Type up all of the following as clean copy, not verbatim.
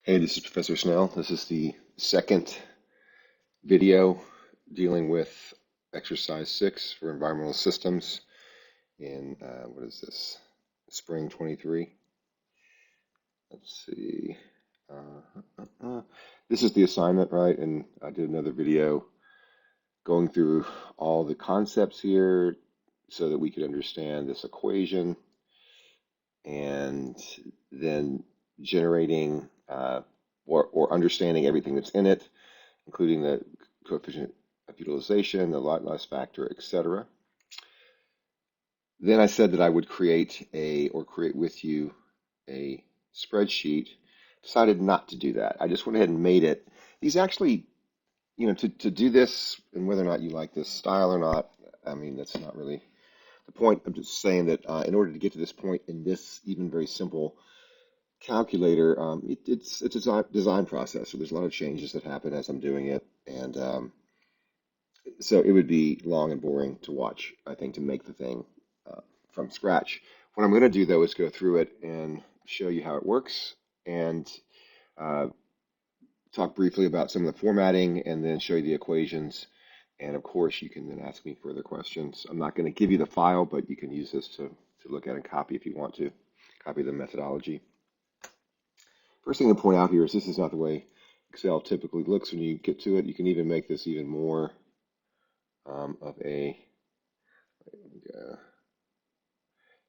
Hey, this is Professor Snell. This is the second video dealing with exercise 6 for environmental systems in, what is this, spring 23. Let's see. This is the assignment, right? And I did another video going through all the concepts here so that we could understand this equation and then generating or understanding everything that's in it, including the coefficient of utilization, the lot loss factor, etc. Then I said that I would create with you a spreadsheet. Decided not to do that. I just went ahead and made it. These actually, to do this, and whether or not you like this style or not, I mean, that's not really the point. I'm just saying that in order to get to this point in this even very simple calculator, it's a design process. So there's a lot of changes that happen as I'm doing it, and so it would be long and boring to watch, I think, to make the thing from scratch. What I'm going to do, though, is go through it and show you how it works and uh, talk briefly about some of the formatting and then show you the equations. And of course, you can then ask me further questions. I'm not going to give you the file, but you can use this to look at and copy if you want to, copy the methodology. First thing to point out here is this is not the way Excel typically looks when you get to it. You can even make this even more of a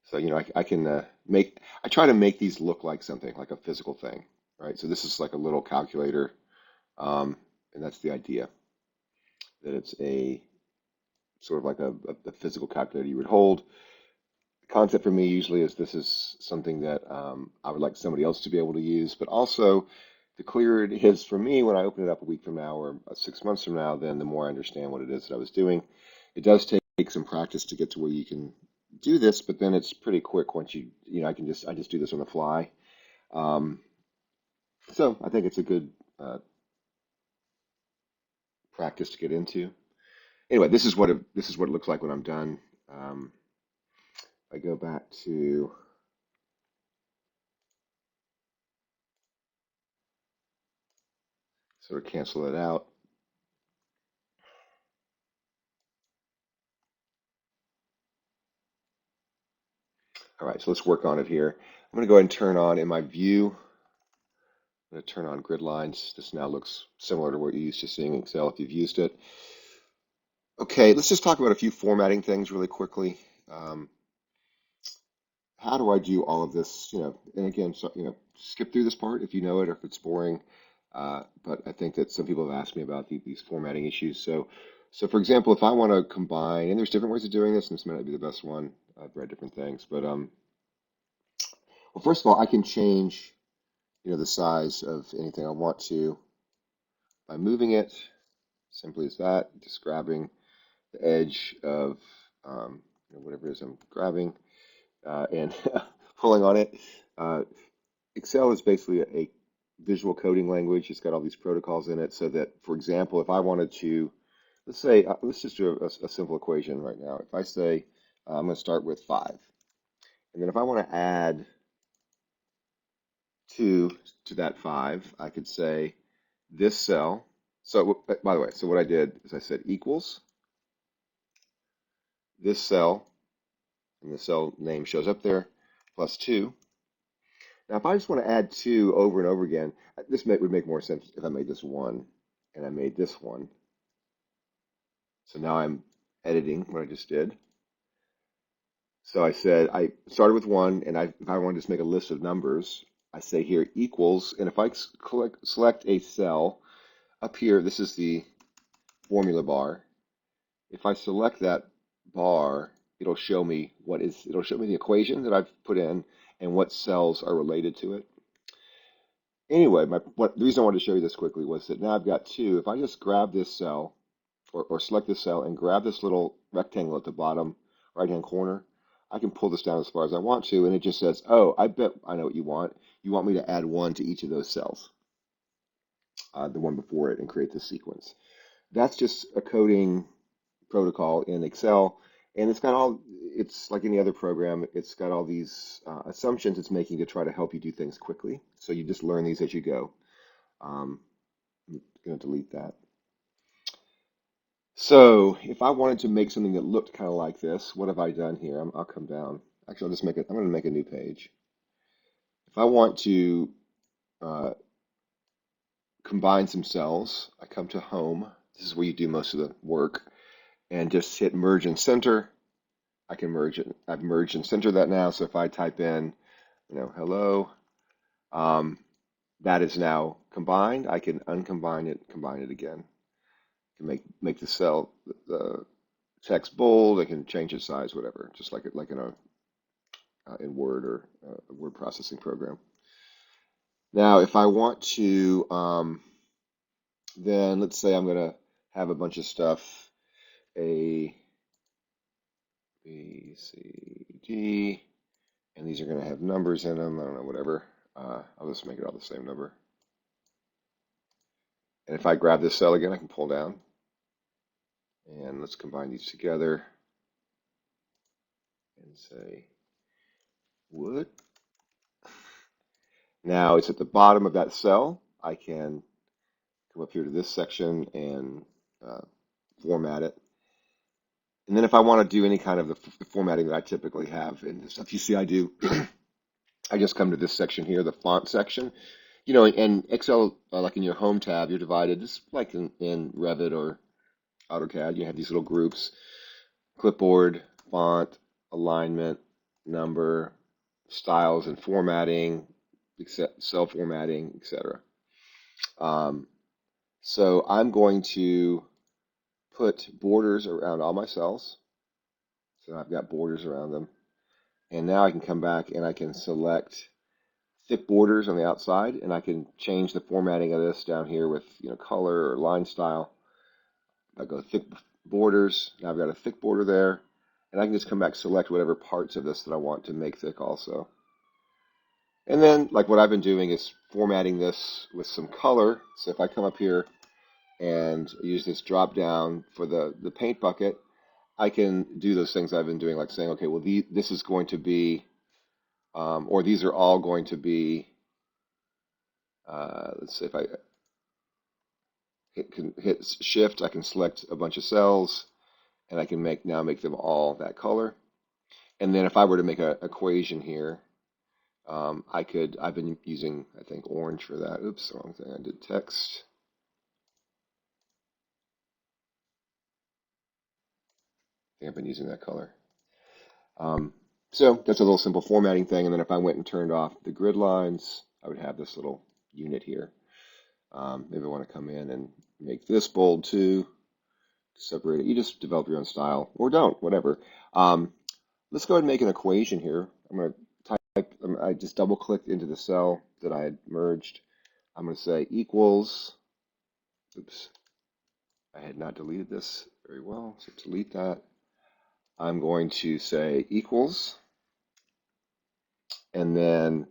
so, I can I try to make these look like something, like a physical thing, right? So this is like a little calculator, and that's the idea, that it's a sort of like a physical calculator you would hold. The concept for me usually is this is something that I would like somebody else to be able to use, but also the clearer it is for me when I open it up a week from now or 6 months from now, then the more I understand what it is that I was doing. It does take some practice to get to where you can do this, but then it's pretty quick once I just do this on the fly. Um, so I think it's a good practice to get into. Anyway, this is what it looks like when I'm done. I go back to sort of cancel it out. All right, so let's work on it here. I'm going to go ahead and turn on in my view. I'm going to turn on grid lines. This now looks similar to what you're used to seeing in Excel if you've used it. Okay, let's just talk about a few formatting things really quickly. How do I do all of this? And again, so, skip through this part if you know it or if it's boring. But I think that some people have asked me about these formatting issues. So for example, if I want to combine, and there's different ways of doing this, and this might not be the best one. I've read different things, but well, first of all, I can change, the size of anything I want to by moving it. Simply as that, just grabbing the edge of whatever it is I'm grabbing and pulling on it. Uh, Excel is basically a visual coding language. It's got all these protocols in it so that, for example, if I wanted to, let's say, let's just do a simple equation right now. If I say I'm going to start with 5, and then if I want to add 2 to that 5, I could say this cell. So, by the way, so what I did is I said equals this cell, and the cell name shows up there, plus 2. Now, if I just want to add 2 over and over again, would make more sense if I made this 1 and I made this 1. So now I'm editing what I just did. So I said I started with 1, and if I want to just make a list of numbers, I say here equals, and if I select a cell up here, this is the formula bar. If I select that bar, it'll show me the equation that I've put in and what cells are related to it. Anyway, the reason I wanted to show you this quickly was that now I've got 2. If I just grab this cell or select this cell and grab this little rectangle at the bottom right-hand corner, I can pull this down as far as I want to, and it just says, oh, I bet I know what you want. You want me to add 1 to each of those cells, the one before it, and create this sequence. That's just a coding protocol in Excel, and it's like any other program, it's got all these assumptions it's making to try to help you do things quickly. So you just learn these as you go. I'm going to delete that. So if I wanted to make something that looked kind of like this, what have I done here? I'll come down. Actually, I'll just make it. I'm going to make a new page. If I want to uh, combine some cells, I come to Home. This is where you do most of the work, and just hit Merge and Center. I can merge it. I've merged and centered that now. So if I type in, hello, um, that is now combined. I can uncombine it, combine it again. I can make the cell, the text bold. I can change its size, whatever, just like in a in Word or a word processing program. Now, if I want to, then let's say I'm going to have a bunch of stuff, A, B, C, D, and these are going to have numbers in them. I don't know, whatever. I'll just make it all the same number. And if I grab this cell again, I can pull down. And let's combine these together and say wood. Now it's at the bottom of that cell. I can come up here to this section and uh, format it. And then if I want to do any kind of the formatting that I typically have in the stuff you see I do, I just come to this section here, the font section. In Excel, like in your Home tab, you're divided just like in Revit or AutoCAD. You have these little groups: clipboard, font, alignment, number, styles and formatting, cell formatting, etc. Um, so I'm going to put borders around all my cells. So I've got borders around them. And now I can come back and I can select thick borders on the outside, and I can change the formatting of this down here with color or line style. I go thick borders. Now I've got a thick border there, and I can just come back, select whatever parts of this that I want to make thick also. And then, like what I've been doing is formatting this with some color. So if I come up here and use this drop down for the paint bucket, I can do those things I've been doing, like saying, okay, well, this is going to be, or these are all going to be, let's see if I hit shift, I can select a bunch of cells, and I can now make them all that color. And then if I were to make an equation here, I've been using, I think, orange for that. Oops, wrong thing. I did text. I think I've been using that color. So that's a little simple formatting thing. And then if I went and turned off the grid lines, I would have this little unit here. Maybe I want to come in and make this bold too, separate it. You just develop your own style, or don't, whatever. Let's go ahead and make an equation here. I'm going to type, I just double clicked into the cell that I had merged. I'm going to say equals, oops, I had not deleted this very well, so delete that. I'm going to say equals, and then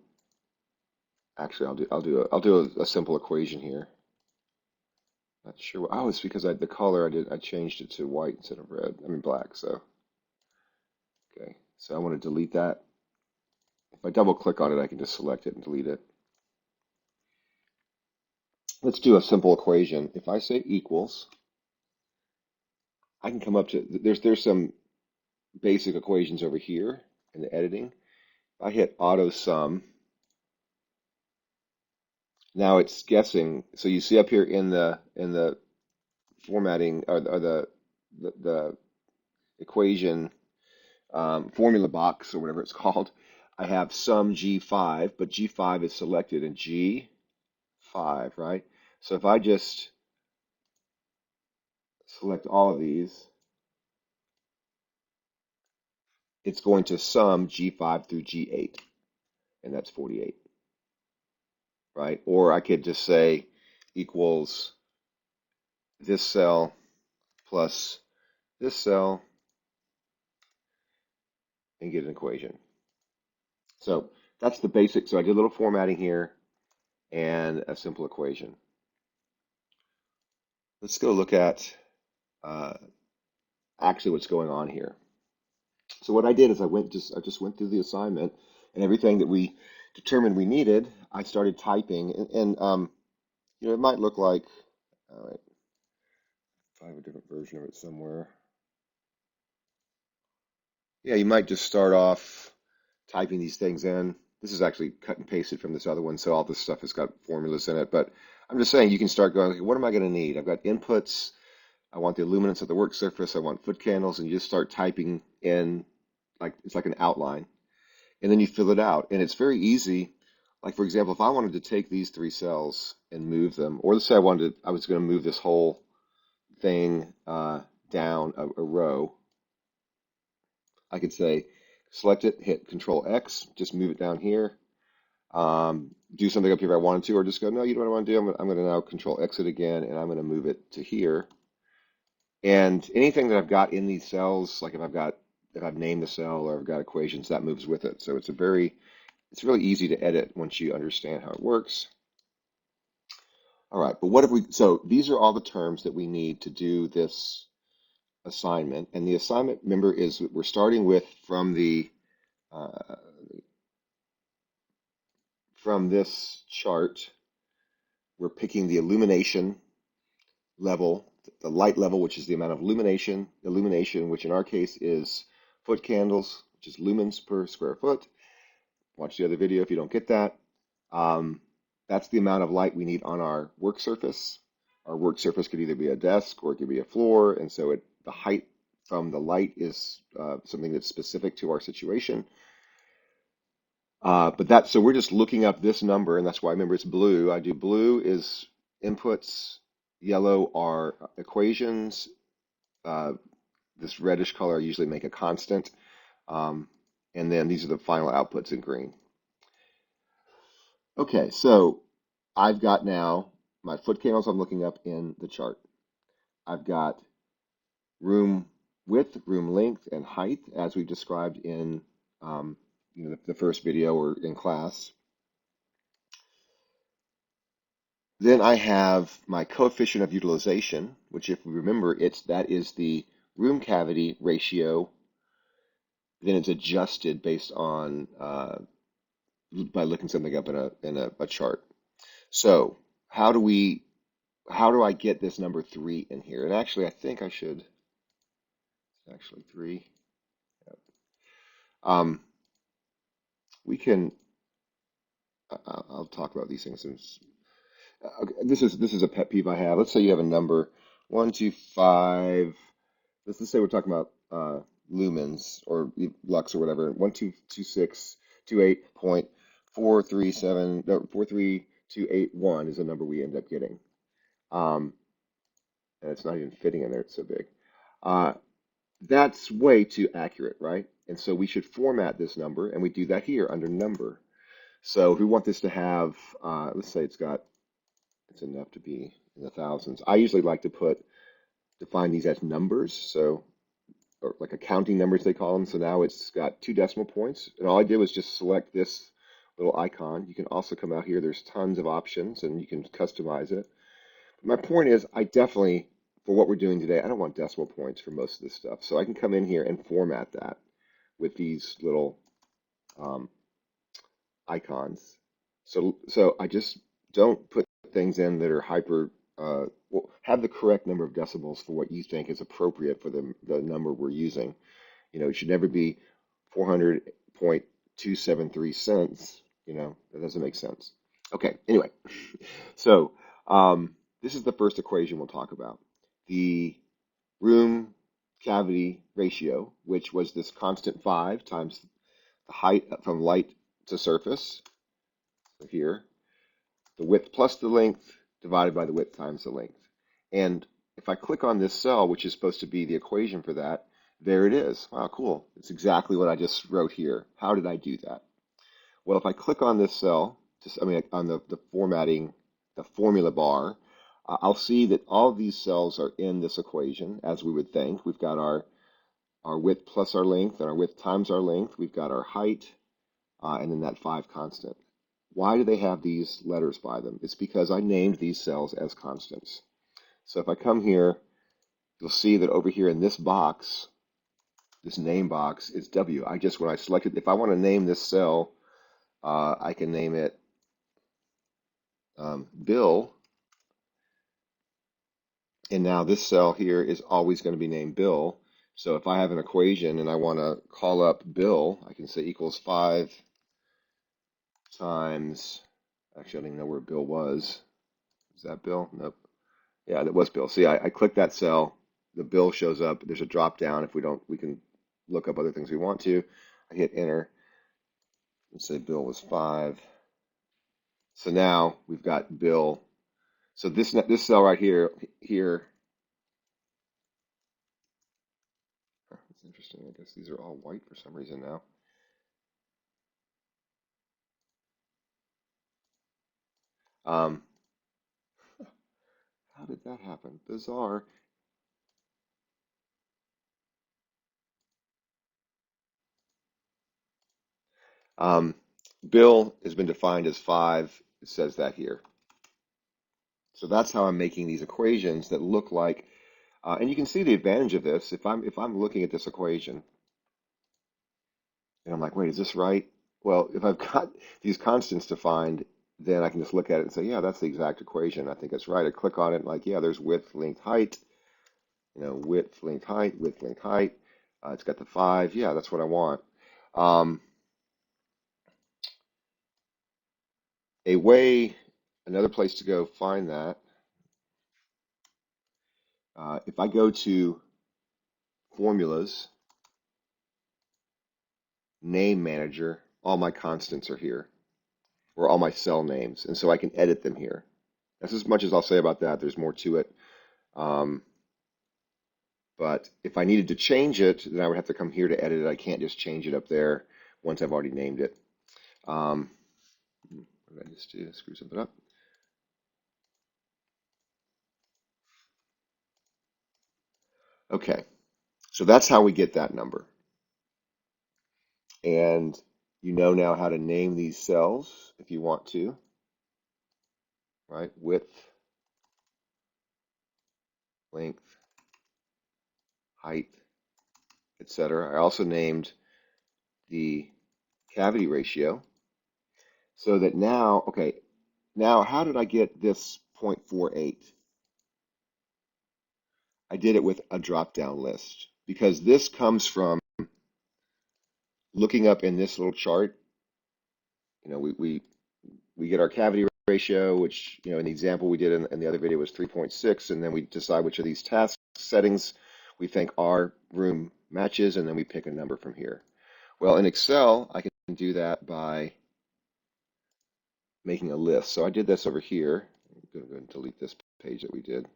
actually I'll do a simple equation here. Not sure. Oh, it's because the color I changed it to white instead of red. I mean black. So okay. So I want to delete that. If I double click on it, I can just select it and delete it. Let's do a simple equation. If I say equals, I can come up to there's some basic equations over here in the editing. If I hit auto sum, now it's guessing. So you see up here in the formatting or the equation formula box or whatever it's called, I have sum G5, but G5 is selected in G5, right? So if I just select all of these, it's going to sum G5 through G8, and that's 48, right? Or I could just say equals this cell plus this cell and get an equation. So that's the basic. So I did a little formatting here and a simple equation. Let's go look at uh, actually what's going on here. So what I did is I just went through the assignment, and everything that we determined we needed, I started typing. And it might look like, all right, if I have a different version of it somewhere. Yeah, you might just start off typing these things in. This is actually cut and pasted from this other one, so all this stuff has got formulas in it. But I'm just saying you can start going, okay, what am I going to need? I've got inputs. I want the illuminance of the work surface. I want foot candles, and you just start typing in like it's like an outline, and then you fill it out. And it's very easy. Like for example, if I wanted to take these three cells and move them, or let's say I was going to move this whole thing down a row, I could say select it, hit Control X, just move it down here. Do something up here if I wanted to, or just go, no, you know what I want to do? I'm going to now Control Exit again, and I'm going to move it to here. And anything that I've got in these cells, like if I've named the cell or I've got equations, that moves with it. So it's really easy to edit once you understand how it works. All right, but so these are all the terms that we need to do this assignment. And the assignment, remember, is we're starting with uh, from this chart, we're picking the illumination level, the light level, which is the amount of illumination, which in our case is foot candles, which is lumens per square foot. Watch the other video if you don't get that. Um, that's the amount of light we need on our work surface. Our work surface could either be a desk or it could be a floor, and so the height from the light is something that's specific to our situation. So we're just looking up this number, and that's why I remember it's blue. I do blue is inputs, yellow are equations, uh, this reddish color I usually make a constant, um, and then these are the final outputs in green. Okay, so I've got now my foot candles I'm looking up in the chart. I've got room width, room length, and height as we described in um, the first video or in class. Then I have my coefficient of utilization, which if we remember, that is the room cavity ratio. Then it's adjusted based on by looking something up in a chart. So how do I get this number 3 in here? And actually, I think I should. It's actually 3. Um, we can. I'll talk about these things. Okay, this is a pet peeve I have. Let's say you have a number 125. Let's say we're talking about lumens or lux or whatever. 122628.437 no, 43281 is the number we end up getting. And it's not even fitting in there. It's so big. Uh, that's way too accurate, right? And so we should format this number, and we do that here under number. So if we want this to have, let's say it's enough to be in the thousands. I usually like to define these as numbers, or like accounting numbers they call them. So now it's got 2 decimal points, and all I did was just select this little icon. You can also come out here. There's tons of options, and you can customize it. My point is, for what we're doing today, I don't want decimal points for most of this stuff. So I can come in here and format that with these little um, icons. So I just don't put things in that are have the correct number of decibels for what you think is appropriate for the number we're using. It should never be 400.273 cents. That doesn't make sense. Okay, anyway, so this is the first equation we'll talk about. The room cavity ratio, which was this constant 5 times the height from light to surface, so here, the width plus the length divided by the width times the length. And if I click on this cell, which is supposed to be the equation for that, there it is. Wow, cool. It's exactly what I just wrote here. How did I do that? Well, if I click on this cell, on the formatting, the formula bar, I'll see that all of these cells are in this equation, as we would think. We've got our width plus our length, and our width times our length. We've got our height, and then that 5 constant. Why do they have these letters by them? It's because I named these cells as constants. So if I come here, you'll see that over here in this box, this name box, is W. When I selected, if I want to name this cell, I can name it Bill, And now this cell here is always going to be named Bill. So if I have an equation and I want to call up Bill, I can say equals 5 times, actually I don't even know where Bill was. Is that Bill? Nope. Yeah, that was Bill. See, I click that cell, the Bill shows up. There's a drop down. If we don't, we can look up other things we want to. I hit enter and say Bill was 5. So now we've got Bill. So this cell right here. It's interesting. I guess these are all white for some reason now. Um, how did that happen? Bizarre. Um, Bill has been defined as 5. It says that here. So that's how I'm making these equations that look like, and you can see the advantage of this. If I'm looking at this equation and I'm like, wait, is this right? Well, if I've got these constants defined, then I can just look at it and say, yeah, that's the exact equation. I think it's right. I click on it, and like, yeah, there's width, length, height. Width, length, height, width, length, height. It's got the 5. Yeah, that's what I want. Um, a way, another place to go find that. If I go to formulas, name manager, all my constants are here, or all my cell names, and so I can edit them here. That's as much as I'll say about that. There's more to it. Um, but if I needed to change it, then I would have to come here to edit it. I can't just change it up there once I've already named it. What did I just do? Screw something up. Okay, so that's how we get that number. And you know now how to name these cells if you want to, right? Width, length, height, etc. I also named the cavity ratio so that now, okay, now how did I get this 0.48? I did it with a drop-down list because this comes from looking up in this little chart. We get our cavity ratio, which, in the example we did in the other video was 3.6, and then we decide which of these task settings we think our room matches, and then we pick a number from here. Well, in Excel, I can do that by making a list. So I did this over here. I'm going to go and delete this page that we did.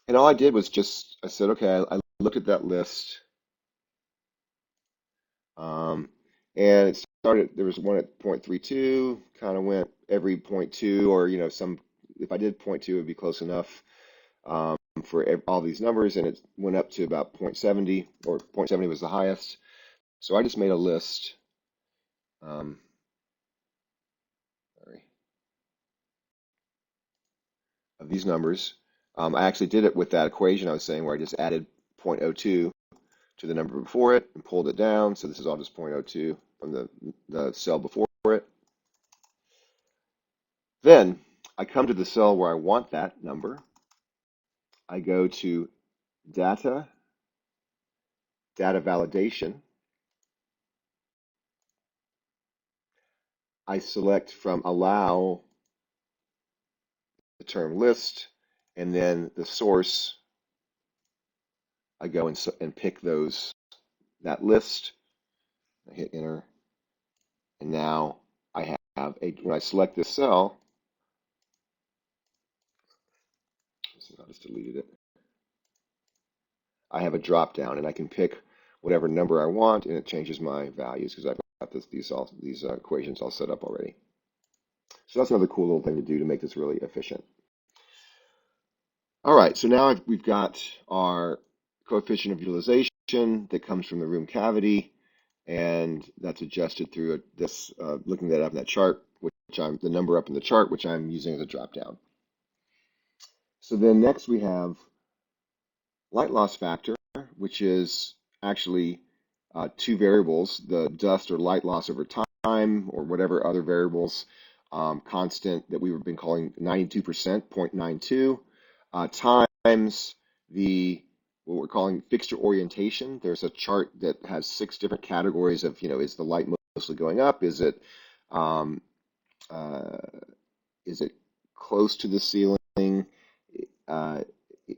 And all I did was I said, okay, I looked at that list, and it started, there was one at 0.32, kind of went every 0.2, or, if I did 0.2, it would be close enough for all these numbers, and it went up to about 0.70, or 0.70 was the highest. So I just made a list. Sorry, of these numbers. I actually did it with that equation I was saying where I just added 0.02 to the number before it and pulled it down. So this is all just 0.02 from the cell before it. Then I come to the cell where I want that number. I go to data, data validation. I select from allow the term list, and then the source. I go and pick that list. I hit enter, and now I have when I select this cell, I just deleted it. I have a drop down, and I can pick whatever number I want, and it changes my values because I've got these equations all set up already. So that's another cool little thing to do to make this really efficient. All right, so now we've got our coefficient of utilization that comes from the room cavity, and that's adjusted through this, looking that up in that chart, the number up in the chart, which I'm using as a drop down. So then next we have light loss factor, which is actually two variables, the dust or light loss over time, or whatever other variables constant that we've been calling 92%, 0.92, times the what we're calling fixture orientation. There's a chart that has 6 different categories of, is the light mostly going up? Um, uh, is it close to the ceiling? Uh,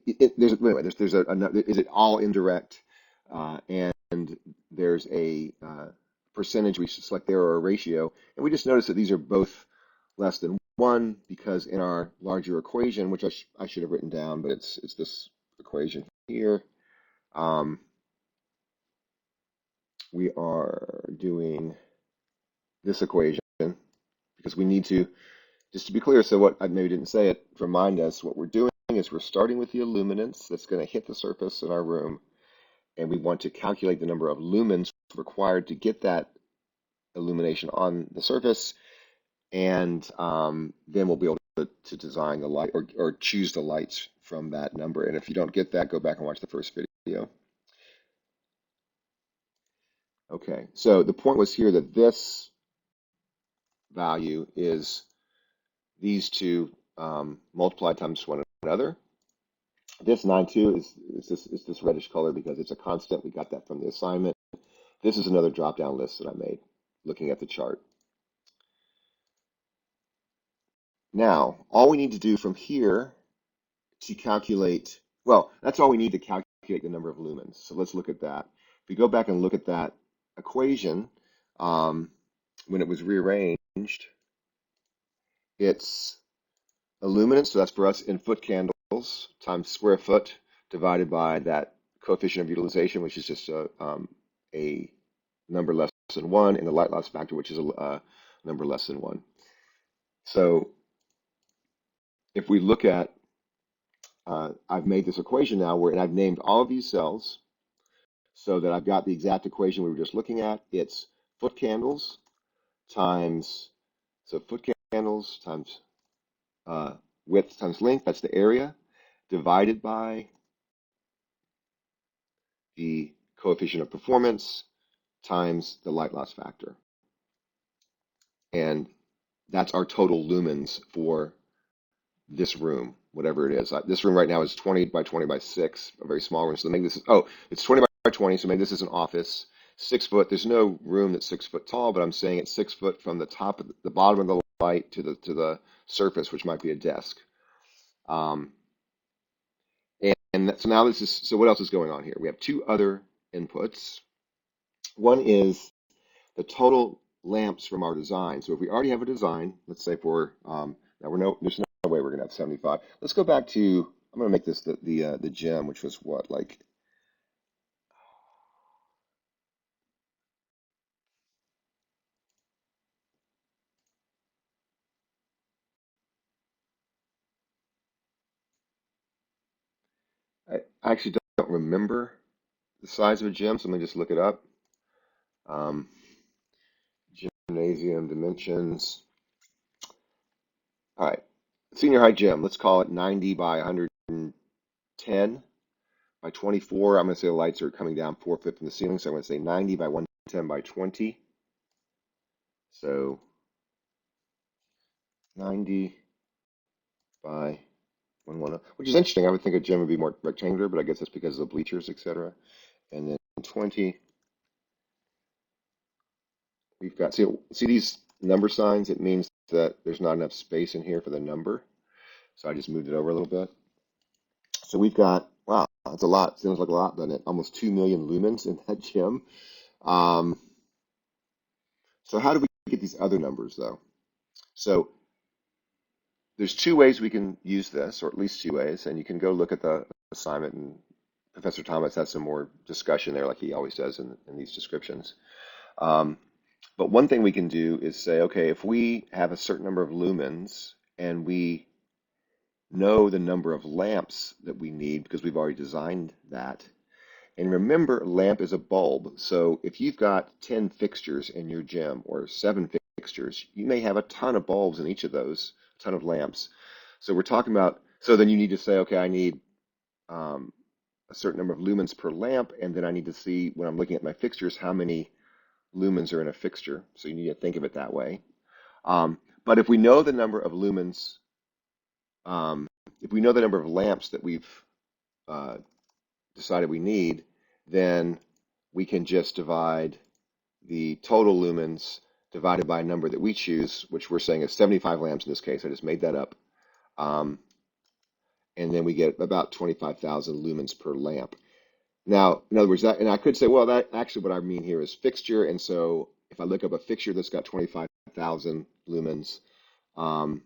is it all indirect? And there's a percentage we should select there or a ratio. And we just notice that these are both less than 1 because in our larger equation, which I should have written down, but it's this equation here, um, we are doing this equation because we need to, just to be clear, so what I maybe didn't say it, remind us what we're doing is we're starting with the illuminance that's going to hit the surface in our room, and we want to calculate the number of lumens required to get that illumination on the surface, and then we'll be able to design the light or choose the lights from that number. And if you don't get that, go back and watch the first video. Okay, so the point was here that this value is these two multiplied times one another. This 9.2 is this reddish color because it's a constant. We got that from the assignment. This is another drop-down list that I made looking at the chart. Now, all we need to do from here to calculate, well, that's all we need to calculate the number of lumens. So let's look at that. If we go back and look at that equation, when it was rearranged, it's a luminance, so that's for us in foot candles, times square foot divided by that coefficient of utilization, which is just a number less than 1, and the light loss factor, which is a number less than 1. So if we look at, I've made this equation now and I've named all of these cells so that I've got the exact equation we were just looking at. It's foot candles times, so foot candles times width times length, that's the area, divided by the coefficient of performance times the light loss factor. And that's our total lumens for this room, whatever it is. This room right now is 20 by 20 by 6, a very small room. So maybe this is, it's 20 by 20, so maybe this is an office. 6 foot, there's no room that's 6 foot tall, but I'm saying it's 6 foot from the top of the bottom of the light to the surface, which might be a desk. So now so what else is going on here? We have 2 other inputs. One is the total lamps from our design. So if we already have a design, let's say for, now there's no way we're gonna have 75. Let's go back to, I'm gonna make this the gym, which was what, like, I actually don't remember the size of a gym, so let me just look it up. Gymnasium dimensions. All right, senior high gym, let's call it 90 by 110 by 24. I'm going to say the lights are coming down 4 feet from the ceiling, so I'm going to say 90 by 110 by 20. So 90 by 110, which is interesting. I would think a gym would be more rectangular, but I guess that's because of the bleachers, etc. And then 20, we've got, see these number signs? It means that there's not enough space in here for the number. So I just moved it over a little bit. So we've got, wow, that's a lot. Sounds like a lot, doesn't it? Almost 2 million lumens in that gym. So how do we get these other numbers, though? So there's 2 ways we can use this, or at least 2 ways, and you can go look at the assignment, and Professor Thomas has some more discussion there, like he always does in these descriptions. But one thing we can do is say, okay, if we have a certain number of lumens and we know the number of lamps that we need because we've already designed that, and remember, a lamp is a bulb. So if you've got 10 fixtures in your gym or 7 fixtures, you may have a ton of bulbs in each of those, a ton of lamps. So we're talking about, so then you need to say, okay, I need a certain number of lumens per lamp, and then I need to see when I'm looking at my fixtures how many lumens are in a fixture. So you need to think of it that way. But if we know the number of lumens, um, if we know the number of lamps that we've uh, decided we need, then we can just divide the total lumens divided by a number that we choose, which we're saying is 75 lamps in this case. I just made that up. Um, and then we get about 25,000 lumens per lamp. Now, in other words, that, and I could say, well, that actually what I mean here is fixture. And so if I look up a fixture that's got 25,000 lumens, um,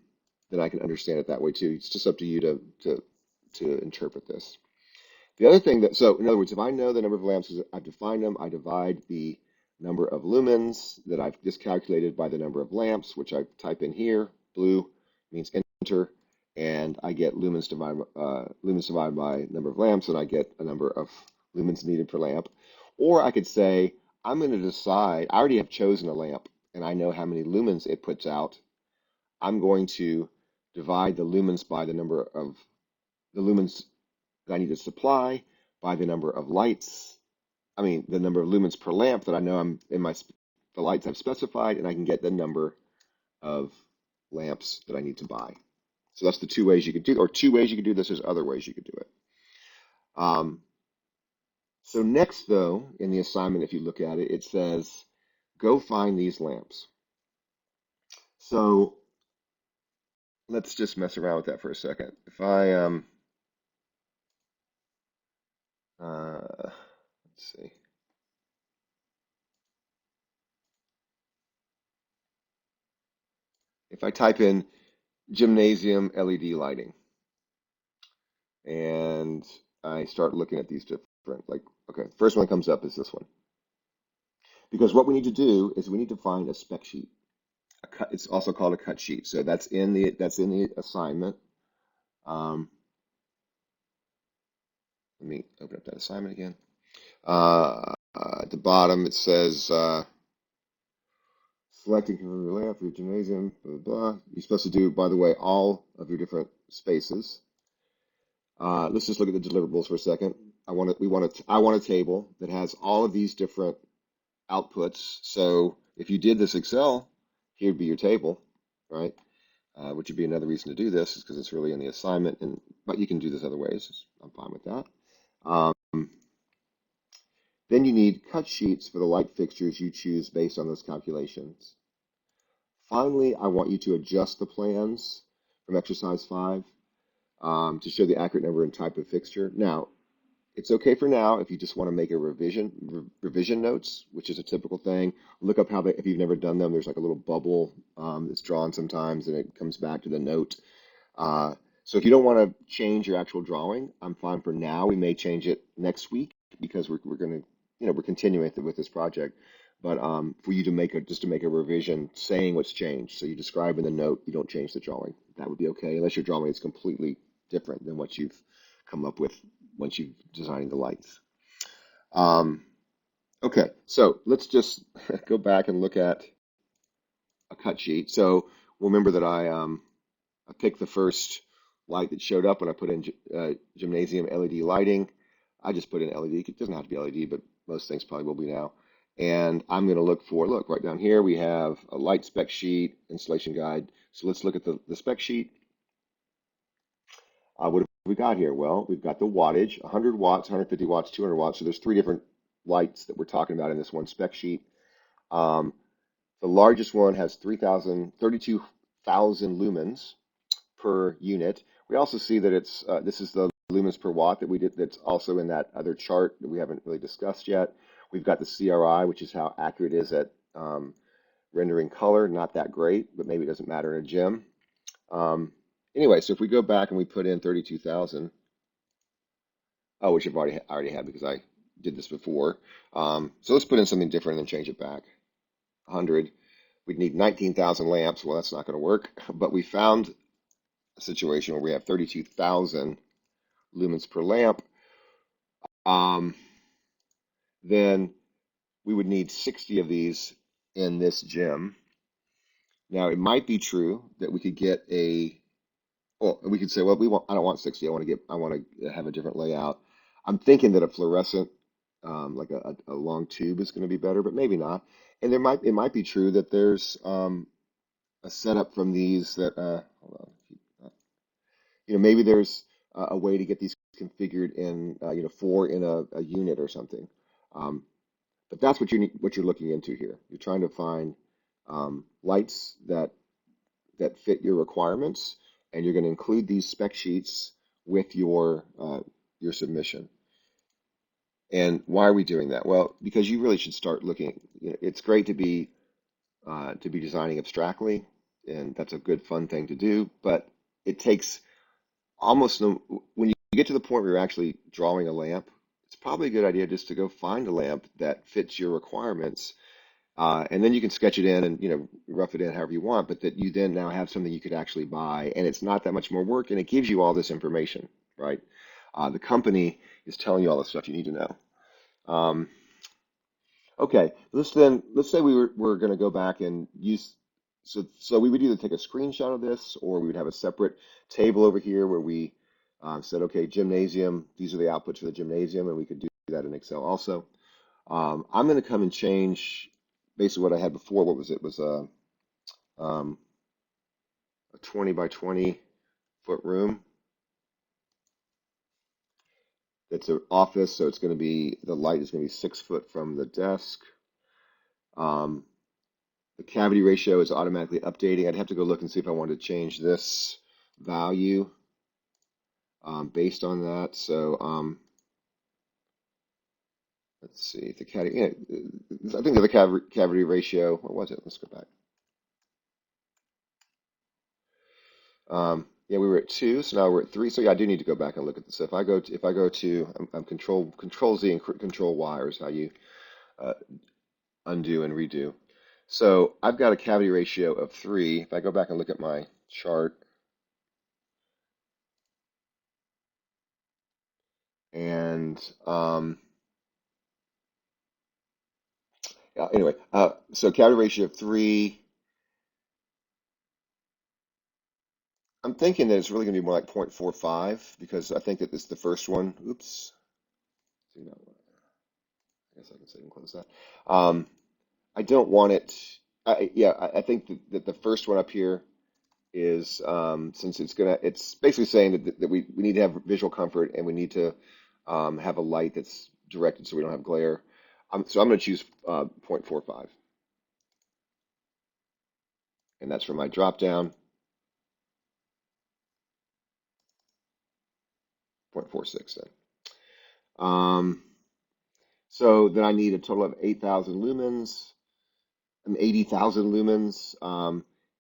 then I can understand it that way too. It's just up to you to interpret this. The other thing that, so in other words, if I know the number of lamps, I've defined them, I divide the number of lumens that I've just calculated by the number of lamps, which I type in here. Blue means enter, and I get lumens divided by number of lamps, and I get a number of lumens needed per lamp. Or I could say, I'm going to decide, I already have chosen a lamp, and I know how many lumens it puts out. I'm going to divide the lumens by the number of the lumens that I need to supply by the number of lights, I mean, the number of lumens per lamp that I know I'm in the lights I've specified, and I can get the number of lamps that I need to buy. So that's the two ways you could do, or two ways you could do this. There's other ways you could do it. Um, so next, though, in the assignment, if you look at it, it says, go find these lamps. So let's just mess around with that for a second. If I, let's see. If I type in gymnasium LED lighting, and I start looking at these different, like, okay, first one that comes up is this one. Because what we need to do is we need to find a spec sheet. It's also called a cut sheet. So that's in the assignment. Um, Let me open up that assignment again. At the bottom it says selecting confirm your layout for your gymnasium, blah, blah, blah. You're supposed to do, by the way, all of your different spaces. Let's just look at the deliverables for a second. I want a table that has all of these different outputs. So if you did this Excel, here'd be your table, right? Which would be another reason to do this is because it's really in the assignment, but you can do this other ways. I'm fine with that. Um, then you need cut sheets for the light fixtures you choose based on those calculations. Finally, I want you to adjust the plans from exercise 5 to show the accurate number and type of fixture. Now, it's okay for now if you just want to make a revision notes, which is a typical thing. Look up how if you've never done them, there's like a little bubble that's drawn sometimes, and it comes back to the note. Uh, so if you don't want to change your actual drawing, I'm fine for now. We may change it next week because we're going to, we're continuing with this project. But for you to make a revision saying what's changed. So you describe in the note, you don't change the drawing. That would be okay, unless your drawing is completely different than what you've come up with once you've designed the lights. Okay, so let's just go back and look at a cut sheet. So remember that I picked the first light that showed up when I put in gymnasium LED lighting. I just put in LED. It doesn't have to be LED, but most things probably will be now. And I'm going to look right down here. We have a light spec sheet, installation guide. So let's look at the spec sheet. What have we got here? Well, we've got the wattage, 100 watts, 150 watts, 200 watts. So there's three different lights that we're talking about in this one spec sheet. Um, the largest one has 32,000 lumens per unit. We also see that this is the lumens per watt that we did. That's also in that other chart that we haven't really discussed yet. We've got the CRI, which is how accurate it is at rendering color. Not that great, but maybe it doesn't matter in a gym. Anyway, so if we go back and we put in 32,000, which I've already had because I did this before. So let's put in something different and then change it back. 100. We'd need 19,000 lamps. Well, that's not going to work. But we found a situation where we have 32,000 lumens per lamp. Then we would need 60 of these in this gym. Now, it might be true that we could get we could say, well, I don't want 60. I want to have a different layout. I'm thinking that a fluorescent, like a long tube is going to be better, but maybe not. And it might be true that there's a setup from these that, hold on, maybe there's a way to get these configured in, four in a unit or something. Um, but that's what you're looking into here. You're trying to find lights that fit your requirements, and you're going to include these spec sheets with your submission. And why are we doing that? Well, because you really should start looking. It's great to be designing abstractly, and that's a good fun thing to do. But it takes almost no, when you get to the point where you're actually drawing a lamp, it's probably a good idea just to go find a lamp that fits your requirements, and then you can sketch it in and rough it in however you want. But that you then now have something you could actually buy, and it's not that much more work, and it gives you all this information, right? The company is telling you all the stuff you need to know. Um, Okay, let's say we're going to go back and use so we would either take a screenshot of this, or we would have a separate table over here where we said, okay, gymnasium, these are the outputs for the gymnasium, and we could do that in Excel also. I'm going to come and change basically what I had before. What was it? It was a 20 by 20 foot room. It's an office, so it's going to be the light is going to be 6 foot from the desk. Um, The cavity ratio is automatically updating. I'd have to go look and see if I wanted to change this value based on that. So let's see. The cavity, I think the cavity ratio. What was it? Let's go back. Yeah, we were at 2, so now we're at 3. So yeah, I do need to go back and look at this. If I go to I'm control Z and control Y is how you uh, undo and redo. So I've got a cavity ratio of 3. If I go back and look at my chart, and anyway, so cavity ratio of 3. I'm thinking that it's really going to be more like 0.45 because I think that this is the first one. Oops. See, no, I guess I can save and close that. I don't want it. I think that the first one up here is since it's basically saying that we need to have visual comfort, and we need to have a light that's directed so we don't have glare. So I'm going to choose 0.45, and that's for my drop down, 0.46 then. Um, so then I need a total of 8,000 lumens. 80,000 lumens.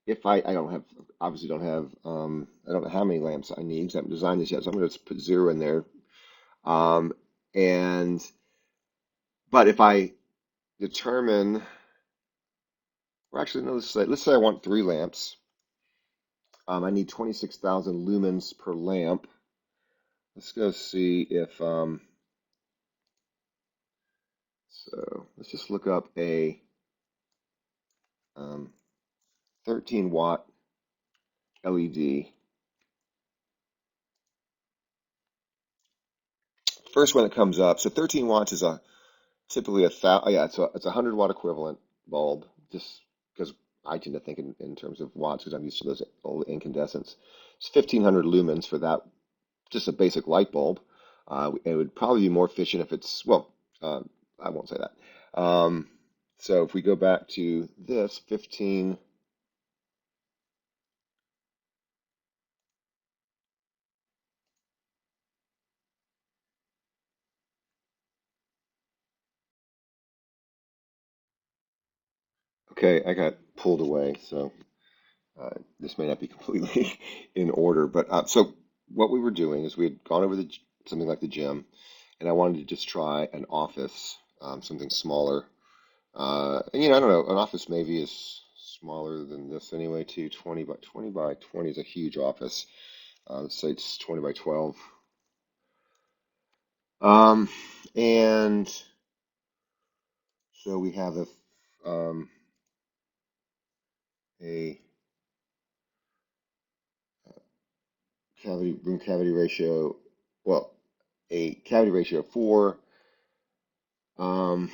If I don't have, obviously don't have, I don't know how many lamps I need because I haven't designed this yet. So I'm going to put 0 in there. Um, and, but if I determine, or actually, no, let's say I want 3 lamps. I need 26,000 lumens per lamp. Let's go see if, so let's just look up a um, 13 watt LED. First one that comes up. So 13 watts is typically yeah, it's a 100 watt equivalent bulb, just because I tend to think in terms of watts because I'm used to those old incandescents. It's 1500 lumens for that, just a basic light bulb. It would probably be more efficient if it's, well, I won't say that. So if we go back to this 15, okay, I got pulled away, so this may not be completely in order, but so what we were doing is we had gone over something like the gym, and I wanted to just try an office, something smaller. And I don't know, an office maybe is smaller than this anyway, too. 20 by 20 is a huge office. Let's say it's 20 by 12. Um, and so we have a room cavity ratio, well, a cavity ratio of 4. Um,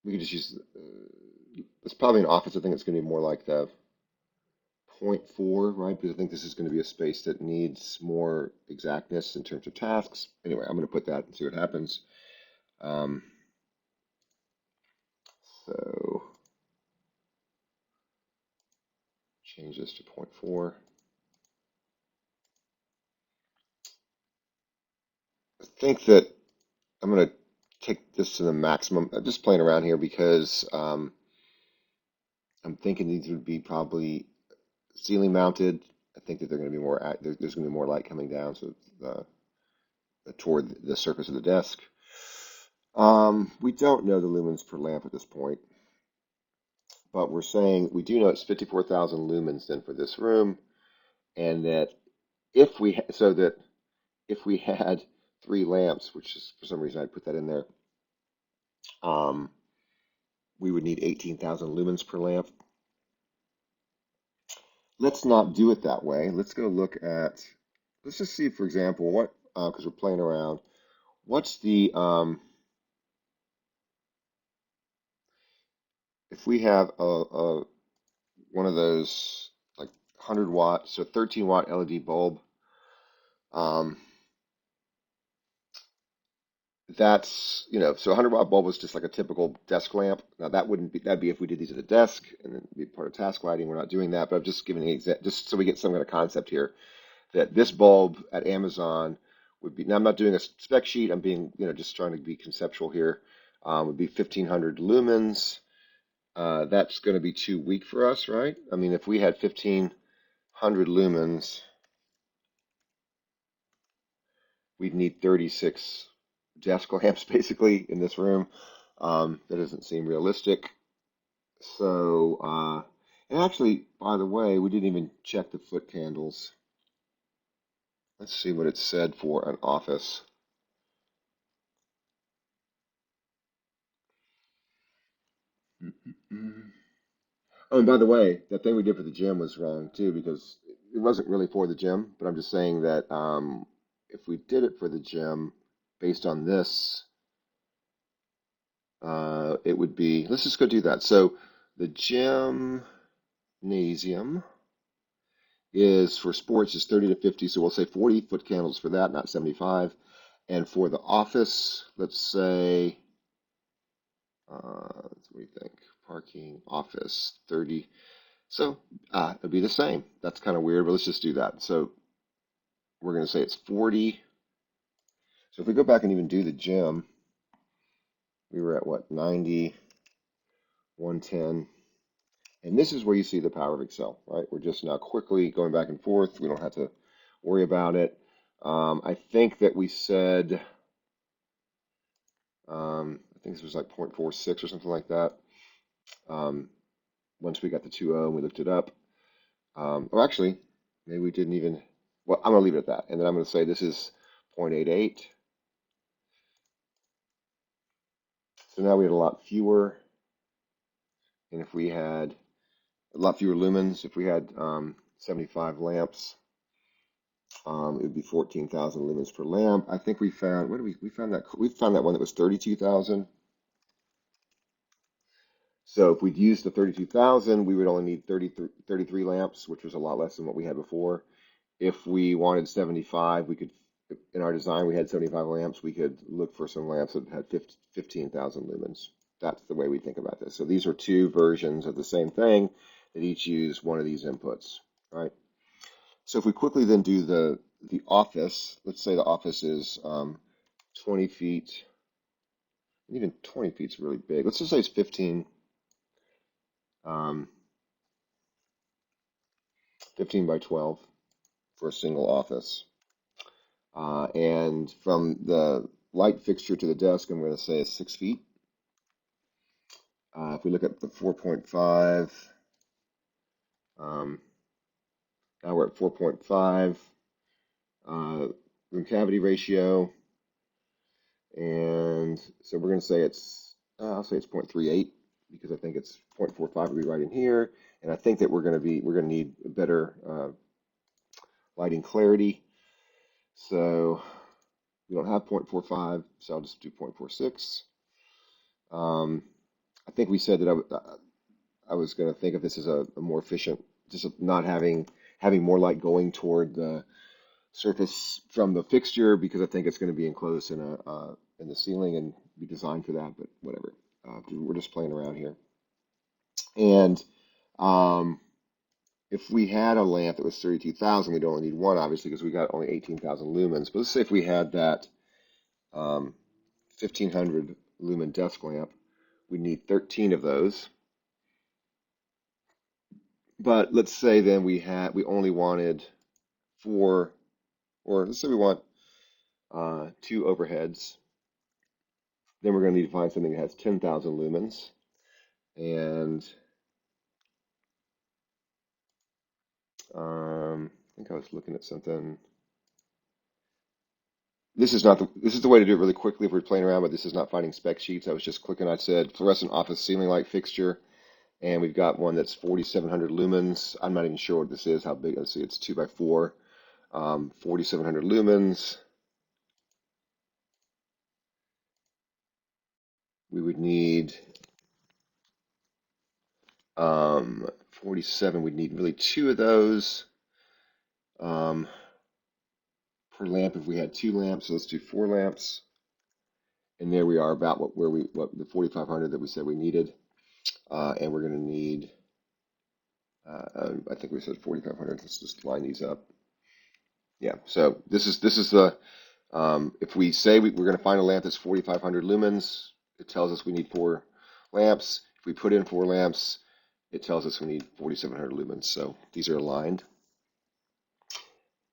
we could just use it's probably an office. I think it's going to be more like the zero point 0.4, right? Because I think this is going to be a space that needs more exactness in terms of tasks. Anyway, I'm going to put that and see what happens. Um, so change this to zero point 0.4. I think that I'm going to take this to the maximum. I'm just playing around here because I'm thinking these would be probably ceiling mounted. I think that they're going to be more, there's going to be more light coming down so toward the surface of the desk. We don't know the lumens per lamp at this point, but we're saying we do know it's 54,000 lumens then for this room, and that if we had three lamps, which is for some reason I put that in there, um, we would need 18,000 lumens per lamp. Let's not do it that way. Let's go look at, let's just see, for example, what, because we're playing around, what's the, if we have one of those like 100 watt, so 13-watt LED bulb, um, that's, so a 100-watt bulb is just like a typical desk lamp. Now that wouldn't be, that'd be if we did these at a desk and then be part of task lighting. We're not doing that, but I'm just giving an example, just so we get some kind of concept here, that this bulb at Amazon would be, now I'm not doing a spec sheet, I'm being, just trying to be conceptual here, would be 1500 lumens. That's going to be too weak for us, right? I mean, if we had 1500 lumens, we'd need 36 desk lamps basically in this room. That doesn't seem realistic. So, and actually, by the way, we didn't even check the foot candles. Let's see what it said for an office. Mm-mm-mm. Oh, and by the way, that thing we did for the gym was wrong too, because it wasn't really for the gym, but I'm just saying that if we did it for the gym based on this, it would be, let's just go do that. So the gymnasium is for sports is 30 to 50, so we'll say 40 foot candles for that, not 75. And for the office, let's say, what do you think? Parking, office, 30. So it'd be the same. That's kind of weird, but let's just do that. So we're going to say it's 40. So if we go back and even do the gym, we were at what, 90, 110. And this is where you see the power of Excel, right? We're just now quickly going back and forth. We don't have to worry about it. I think that we said, I think this was like 0.46 or something like that. Um, once we got the 2.0 and we looked it up. Or actually, maybe we didn't even, well, I'm going to leave it at that. And then I'm going to say this is 0.88. So now we had a lot fewer. And if we had a lot fewer lumens, if we had 75 lamps, it would be 14,000 lumens per lamp. I think we found, what did we found that, we found that one that was 32,000. So if we'd used the 32,000, we would only need 33 lamps, which was a lot less than what we had before. If we wanted 75, we could, in our design, we had 75 lamps. We could look for some lamps that had 15,000 lumens. That's the way we think about this. So these are two versions of the same thing that each use one of these inputs, right? So if we quickly then do the office, let's say the office is 20 feet, even 20 feet is really big. Let's just say it's um, 15 by 12 for a single office. And from the light fixture to the desk, I'm going to say it's 6 feet. If we look at the 4.5, um, now we're at 4.5 room cavity ratio. And so we're going to say I'll say it's 0.38 because I think it's 0.45 would be right in here. And I think that we're going to need better lighting clarity. So we don't have 0.45, so I'll just do 0.46. I think we said that I was going to think of this as a more efficient, just not having more light going toward the surface from the fixture because I think it's going to be enclosed in the ceiling and be designed for that. But whatever, we're just playing around here. And um, if we had a lamp that was 32,000, we'd only need one, obviously, because we got only 18,000 lumens. But let's say if we had that 1,500 lumen desk lamp, we'd need 13 of those. But let's say then we only wanted 4, or let's say we want 2 overheads. Then we're going to need to find something that has 10,000 lumens. And I think I was looking at something. This is the way to do it really quickly if we're playing around, but this is not finding spec sheets. I was just clicking. I said fluorescent office ceiling light fixture, and we've got one that's 4,700 lumens. I'm not even sure what this is, how big. Let's see, it's 2 by 4, 4,700 lumens. We would need 47. We'd need really 2 of those per lamp if we had 2 lamps. So let's do 4 lamps. And there we are about what the 4,500 that we said we needed. And we're going to need, I think we said 4,500. Let's just line these up. Yeah. So this is the if we say we're going to find a lamp that's 4,500 lumens, it tells us we need 4 lamps. If we put in 4 lamps, it tells us we need 4,700 lumens. So these are aligned.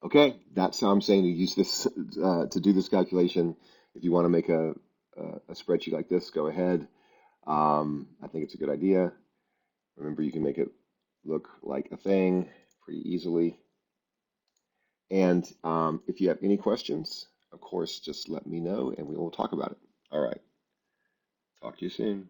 Okay, that's how I'm saying to use this to do this calculation. If you want to make a spreadsheet like this, go ahead. I think it's a good idea. Remember, you can make it look like a thing pretty easily. And if you have any questions, of course, just let me know and we will talk about it. All right. Talk to you soon.